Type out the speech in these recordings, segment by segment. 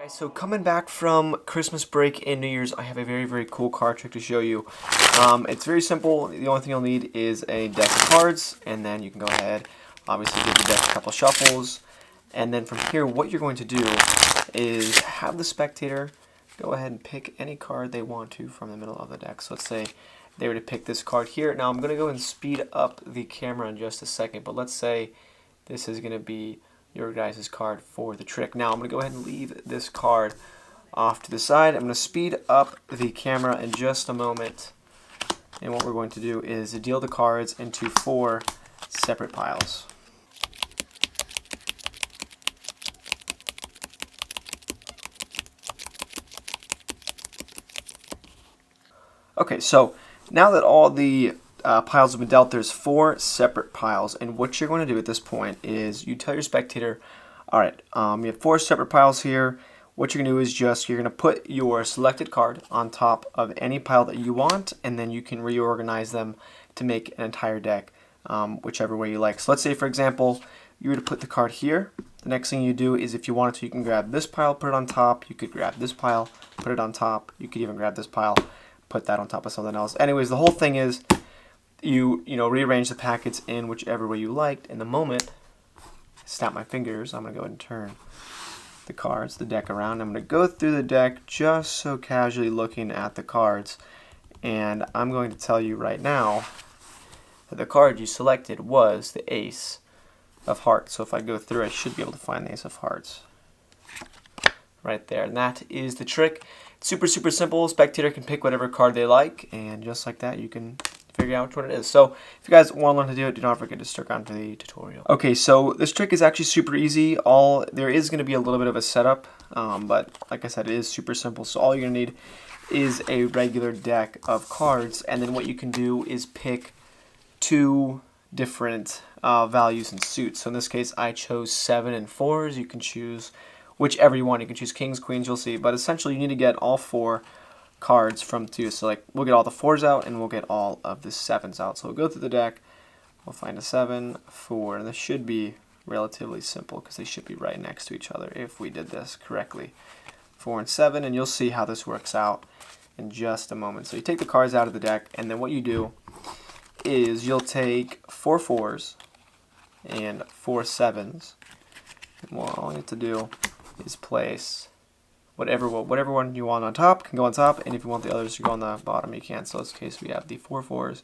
Guys, so coming back from Christmas break and New Year's, I have a very cool card trick to show you. It's very simple. The only thing you'll need is a deck of cards, and then you can go ahead, obviously give the deck a couple shuffles, and then from here what you're going to do is have the spectator go ahead and pick any card they want to from the middle of the deck. So let's say they were to pick this card here. Now I'm going to go and speed up the camera in just a second, but let's say this is going to be your guys' card for the trick. Now I'm going to go ahead and leave this card off to the side. I'm going to speed up the camera in just a moment, and what we're going to do is deal the cards into 4 separate piles. Okay, so now that all the piles have been dealt, there's 4 separate piles, and what you're going to do at this point is you tell your spectator, all right, you have 4 separate piles here. What you're going to do is you're going to put your selected card on top of any pile that you want, and then you can reorganize them to make an entire deck, whichever way you like. So let's say, for example, you were to put the card here. The next thing you do is, if you wanted to, you can grab this pile, put it on top. You could grab this pile, put it on top. You could even grab this pile, put that on top of something else. Anyways, the whole thing is you rearrange the packets in whichever way you liked. In the moment, snap my fingers, I'm going to go ahead and turn the deck around. I'm going to go through the deck just so casually looking at the cards, and I'm going to tell you right now that the card you selected was the Ace of Hearts. So if I go through, I should be able to find the Ace of Hearts right there, and that is the trick. It's super simple. Spectator can pick whatever card they like, and just like that you can figure out which one it is. So if you guys want to learn to do it, do not forget to stick around for the tutorial. Okay, so this trick is actually super easy. There is going to be a little bit of a setup, but like I said, it is super simple. So all you're going to need is a regular deck of cards, and then what you can do is pick 2 different values and suits. So in this case, I chose 7 and 4s. You can choose whichever you want. You can choose kings, queens, you'll see. But essentially, you need to get all 4 cards from 2. So like, we'll get all the 4s out, and we'll get all of the 7s out. So we'll go through the deck. We'll find a 7, 4, and this should be relatively simple because they should be right next to each other if we did this correctly. 4 and 7, and you'll see how this works out in just a moment. So you take the cards out of the deck, and then what you do is you'll take 4 4s and 4 7s. And all you have to do is place whatever one you want on top can go on top, and if you want the others to go on the bottom, you can. So in this case, we have the 4 4s,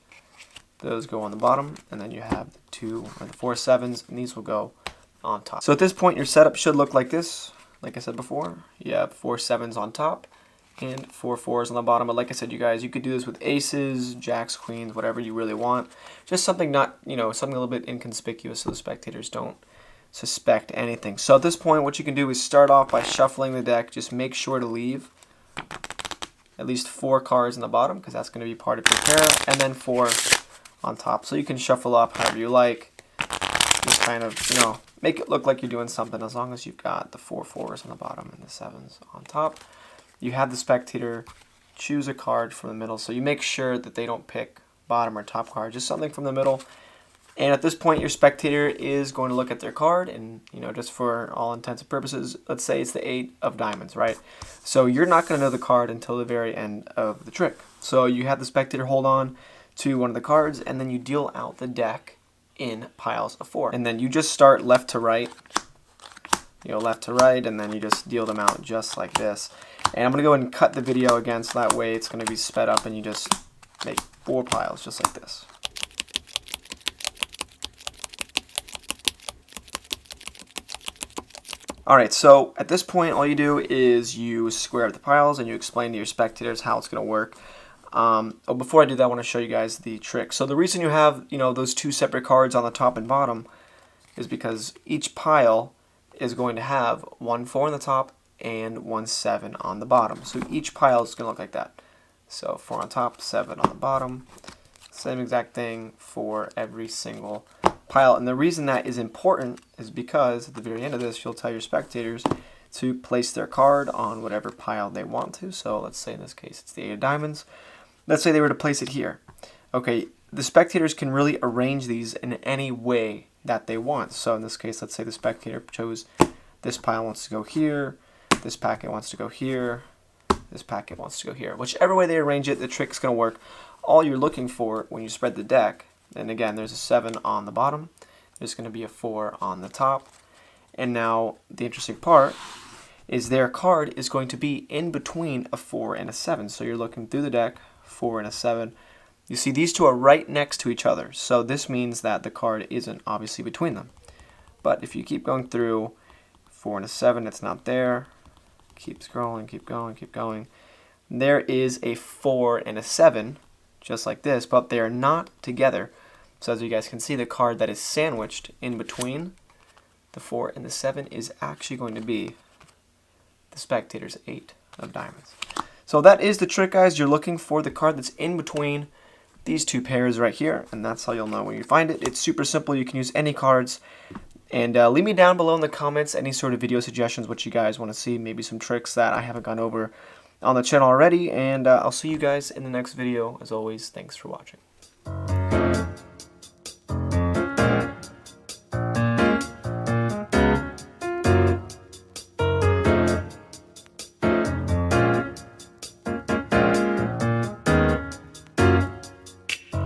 those go on the bottom, and then you have the 4 7s, and these will go on top. So at this point, your setup should look like this. Like I said before, you have 4 7s on top and 4 4s on the bottom. But like I said, you guys, you could do this with aces, jacks, queens, whatever you really want. Just something something a little bit inconspicuous so the spectators don't suspect anything. So at this point, what you can do is start off by shuffling the deck. Just make sure to leave at least 4 cards in the bottom, because that's going to be part of your pair, and then 4 on top. So you can shuffle up however you like. Just kind of, make it look like you're doing something, as long as you've got the 4 4s on the bottom and the 7s on top. You have the spectator choose a card from the middle, so you make sure that they don't pick bottom or top card, just something from the middle. And at this point, your spectator is going to look at their card, and just for all intents and purposes, let's say it's the 8 of diamonds, right? So you're not going to know the card until the very end of the trick. So you have the spectator hold on to one of the cards, and then you deal out the deck in piles of 4. And then you just start left to right, left to right, and then you just deal them out just like this. And I'm going to go ahead and cut the video again, so that way it's going to be sped up, and you just make 4 piles just like this. Alright, so at this point, all you do is you square up the piles and you explain to your spectators how it's going to work. Before I do that, I want to show you guys the trick. So the reason you have, those 2 separate cards on the top and bottom is because each pile is going to have 1 4 on the top and 1 7 on the bottom. So each pile is going to look like that. So 4 on top, 7 on the bottom. Same exact thing for every single pile. And the reason that is important is because at the very end of this, you'll tell your spectators to place their card on whatever pile they want to. So let's say in this case it's the 8 of diamonds. Let's say they were to place it here. Okay, the spectators can really arrange these in any way that they want. So in this case, let's say the spectator chose this pile wants to go here, this packet wants to go here, this packet wants to go here. Whichever way they arrange it, the trick's going to work. All you're looking for when you spread the deck, and again, there's a 7 on the bottom, there's going to be a 4 on the top, and now the interesting part is their card is going to be in between a 4 and a 7. So you're looking through the deck, 4 and a 7. You see these two are right next to each other, so this means that the card isn't obviously between them. But if you keep going through 4 and a 7, it's not there. Keep scrolling, keep going, keep going. There is a 4 and a 7, just like this, but they are not together. So as you guys can see, the card that is sandwiched in between the 4 and the 7 is actually going to be the spectator's 8 of diamonds. So that is the trick, guys. You're looking for the card that's in between these two pairs right here, and that's how you'll know when you find it. It's super simple. You can use any cards. And leave me down below in the comments any sort of video suggestions, what you guys want to see, maybe some tricks that I haven't gone over on the channel already. And I'll see you guys in the next video. As always, thanks for watching.